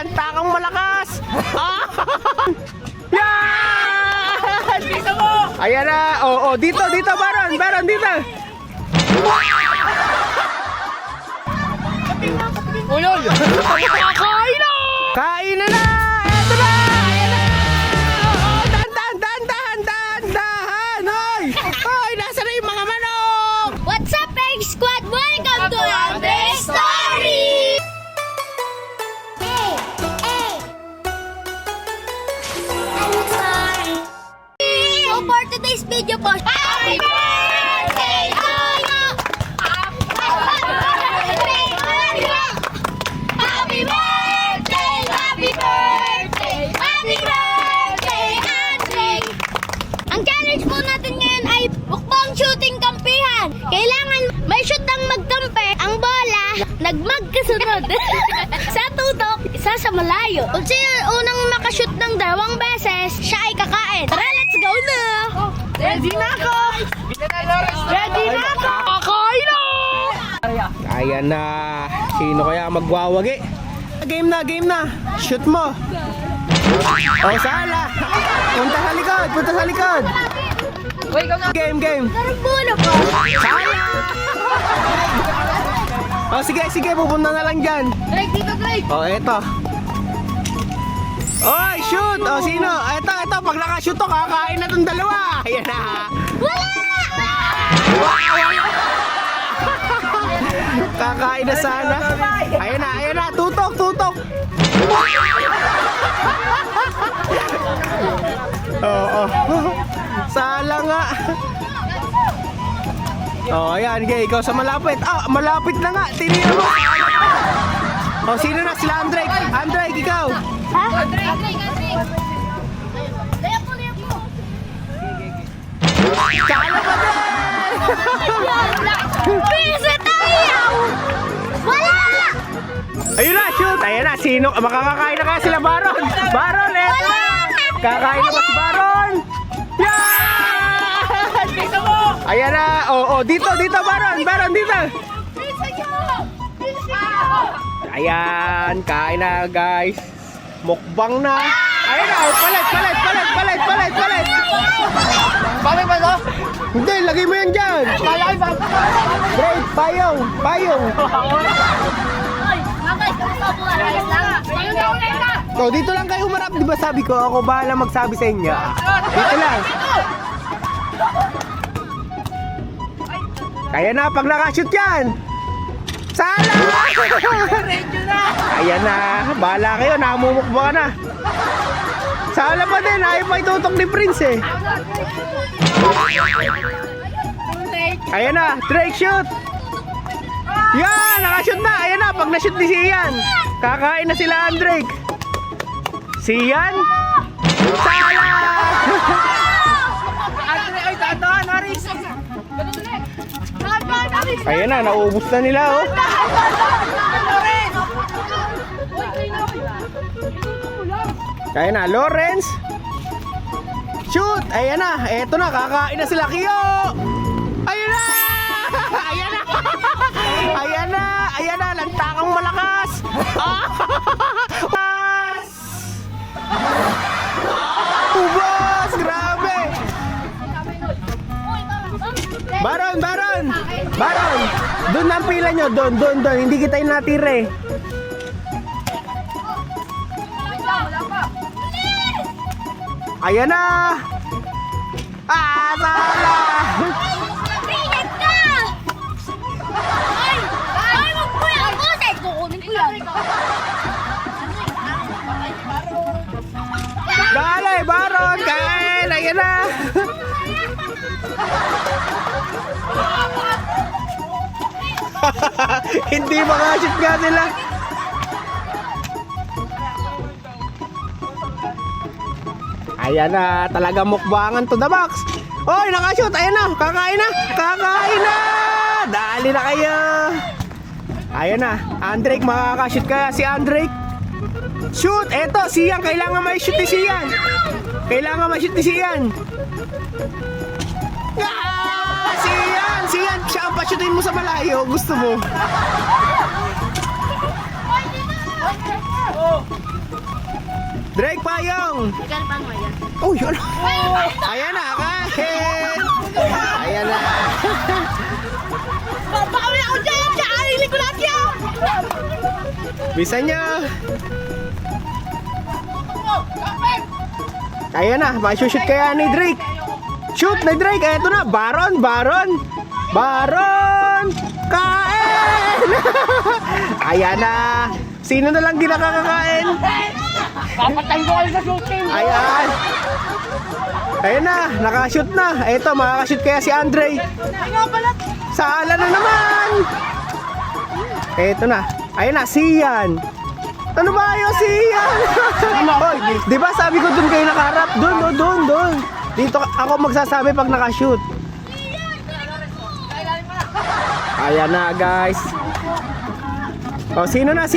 lantakang malakas. Yan! Ayan na. Oh, dito, Baron, dito. Ulol! Kain na! Kain na na! Eto na! Ayan na! Oh, dahan! Hoy, nasa na yung mga manok? What's up, Egg Squad? Welcome to Andre's Story! So for today's video po, Happy Birthday to you! Happy birthday, Andre! Ang challenge po natin ngayon ay mukbang shooting kampihan. Kailangan may shoot ang magkampi, ang bola nagmagkasunod. Sa tutok, isa sa malayo. Kung sino unang makashoot ng 2 beses, siya ay kakain. Tara, let's go na! Ready na ako! Kakain na! Ayan na. Sino kaya magwawagi? Game na. Shoot mo. Oh, sala. Punta sa likod. Game. Karambula po. Sala. Oh, sige, pupunta na lang dyan. Drake, dito, Drake. Oh, eto. Oy, shoot! Oh, sino? Eto, pag nakashoot to, kakain na tong dalawa. Ayan na. Kakain na sana. Ayan na, tutok. Oo. Sala nga. Oh, ayan, okay, ikaw sa malapit. Malapit na nga. Tinira mo. Oh, sino na? Sila Andrake. Andrake, ikaw. Ha? Drake. Layap mo. Kala pa din! Pisa tayo! Wala! Ayun na, shoot! Ayan na, sino? Makakakain na kaya sila Baron! Baron, eto na! Kakain na ba si Baron? Yan! Ayan na, dito, Baron, dito! Ayan, kain na guys. Mukbang na. Ayan na, palit. Bakit ba to? Hindi, lagay mo yan dyan. Great, payong. So, dito lang kayo humarap. Di ba sabi ko, ako bahala magsabi sa inyo. Dito lang. Kaya na, pag nakashoot yan. Sala! Ayan na, bahala kayo, namumukba ka na. Sala pa din, ayaw pa itutok ni Prince eh. Ayan na, Drake shoot! Yan, nakashoot na, ayan na, pag nashoot ni Sian, kakain na sila Andrake. Sian? Sala! Ayan na, nauubos na nila oh. Kaya na, Lawrence. Shoot! Ayan na, eto na, kakain na sila Kyo. Ayan na! Ayan na, lantakang malakas. Ubos, grabe. Baron! Doon ang pila nyo, doon. Hindi kita yung natire. Ayan na! Sala! Pilit ka! Ay, wag mo yan! Boses! Kukunin ko yan! Dali, Baron! Kain! Ayan na! Hindi makashoot nga sila. Ayan na, talaga mukbangan to the box. Oy, nakashoot. Ayan na, kakain na. Dali na kayo. Ayan na, Andrake, makakashoot kaya si Andrake. Shoot, eto, Sian, kailangan may shoot ni Sian. Sian, siya ang pa-shootin mo sa malayo. Gusto mo? Drake Payong. Ikarpan mo yan. Oh, yun. Ayan na, kain. Ayan na. Babawi ako dyan! Kaarilin ko lahat yan! Bisa nyo. Ayan na, masushoot kaya ni Drake. Shoot na Drake, eto na, Baron. Kain! Ayan na. Sino na lang di nakakakain? Papatayin ko kayo sa shooting. Ayan. Ayan na, nakashoot na. Eto, makakashoot kaya si Andre. Sala na naman. Eto na. Ayan na, Sian. Ano ba yun, Sian? Hoy, di ba sabi ko dun kayo nakaharap? Dun. Dito ako magsasabi pag nakashoot. Ayan na, guys. O, sino na?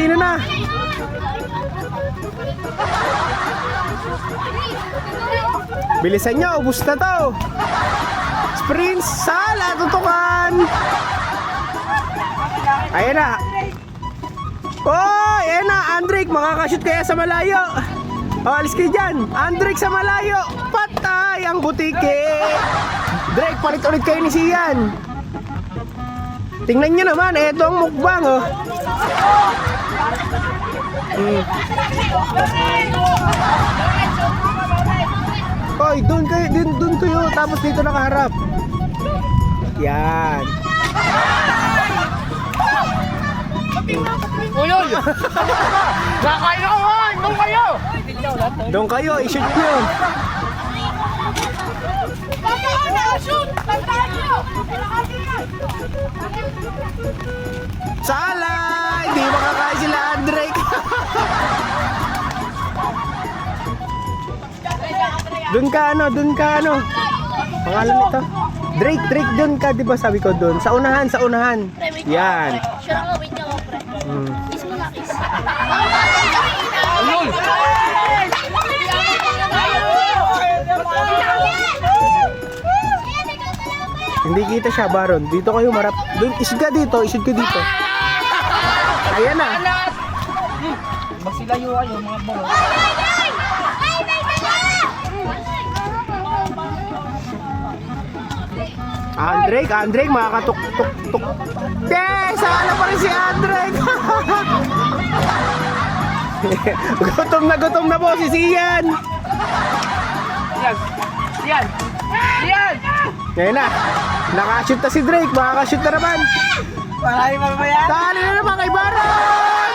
Bilisan nyo, ubus na to. Sprint, sala, tutukan. Ayan na. Oh, ayan na, Andrick, makakashoot kaya sa malayo. O, alis kayo dyan. Andrick sa malayo. Patay ang butike. Drake, palit ulit kayo ni Sian. Tingnan nyo naman, eto ang mukbang, oh. Hoy, doon kayo, tapos dito nakaharap. Yan. Ulol! Nakain ako ha! Doon kayo! Doon kayo, i-shoot nyo. Sala! Hindi makakain sila, Drake. Doon ka ano. Pangalan nito? Drake, doon ka, di ba sabi ko doon? Sa unahan. Yan. Sure ako, wait lang ako, pre. Kiss mo na, kiss. Ulol! Hindi kita siya, Baron. Dito kayo marap. Doon, isig ka dito. Ayan na. Magsilayo kayo mga bawal. Andrek, makakatuk-tuk-tuk. Sana pa rin si Andrek. Gutom na po si Sian. Yan! Ngayon na. Nakashoot na si Drake. Makakashoot na naman. Marami mamaya. Tali na naman kay Baron.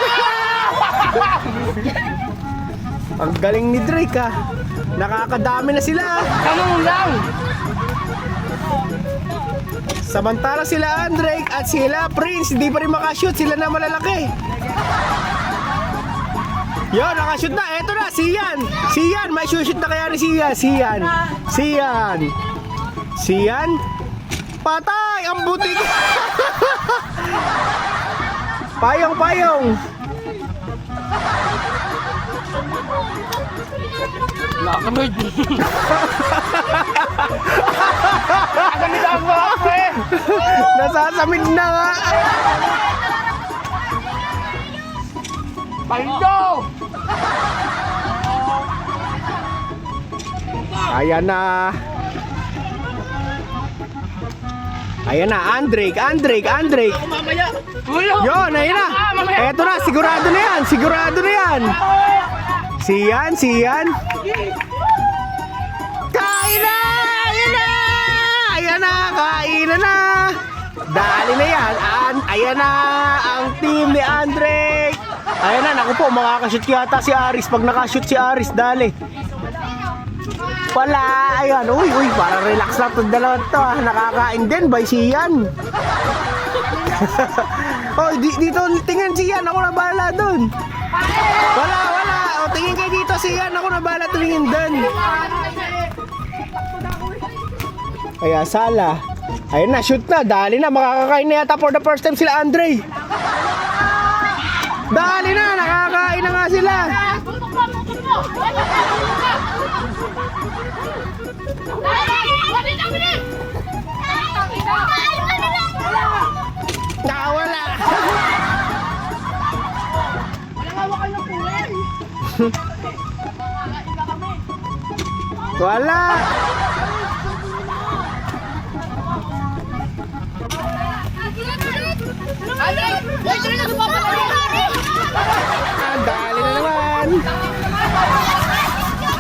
Ang galing ni Drake, ha. Nakakadami na sila. Tanong lang! Samantala sila Andrek at sila Prince, hindi pa rin makashoot, sila na malalaki. Yo, nakashoot na. Eto na, Sian, may shoot na kaya ni Sian. Patay ang butik. Payong. Nakakamid! Nakakamid ako eh! Nasasamid na nga. Paldo! Ayan na, Andrek. Mamaya! Ulol! Yon, ayan na. Eto na, sigurado na yan. Sian. Kain na! Ayan na, kain na. Dali na yan. Ayan na, ang team ni Andrek. Ayan na, naku po, makakashoot yata si Aris. Pag nakashoot si Aris, dali. Wala, ayan. Uy, para relax lang itong dalawa to. Nakakain din, by Sian. Oh, dito, tingin Sian. Ako na bahala dun. Wala. O, tingin kayo dito, Sian. Ako na bahala tumingin dun. Kaya, Sala. Ayun na, shoot na. Dali na, makakakain na yata for the first time sila, Andre. Dali na, nakakain na nga sila. Nakawala. Wala. Dali na naman.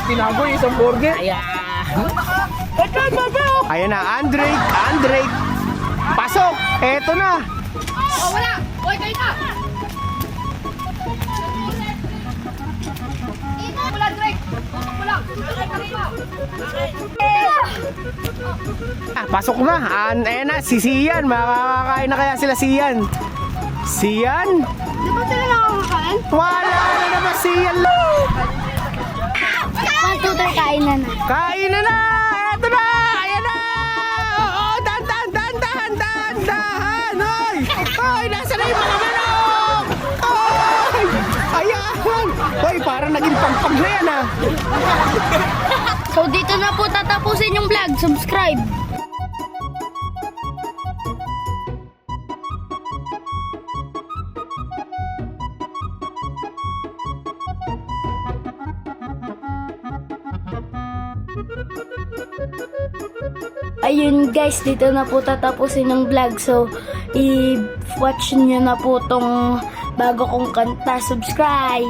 Tinago yung isang burger. Ayan na, Andrake. Pasok. Eto na. Oh, wala! Hoy, kayo na! Wala, Drake! Wala! Pasok na. Ayan na, si Sian. Makakakain na kaya sila Sian. Sian? Di ba sila nakakakain? Wala na naman Sian. 1, 2, 3, kain na na. Kain na na! Eto na! Ayan na! Oo, dahan! Hoy! Hoy, nasa na yung mga manok? Hoy! Ayan! Hoy, parang naging pangpag na yan ah! So dito na po tatapusin yung vlog. Subscribe! Ayun guys, dito na po tatapusin ng vlog. So, i-watch nyo na po tong bago kong kanta. Subscribe!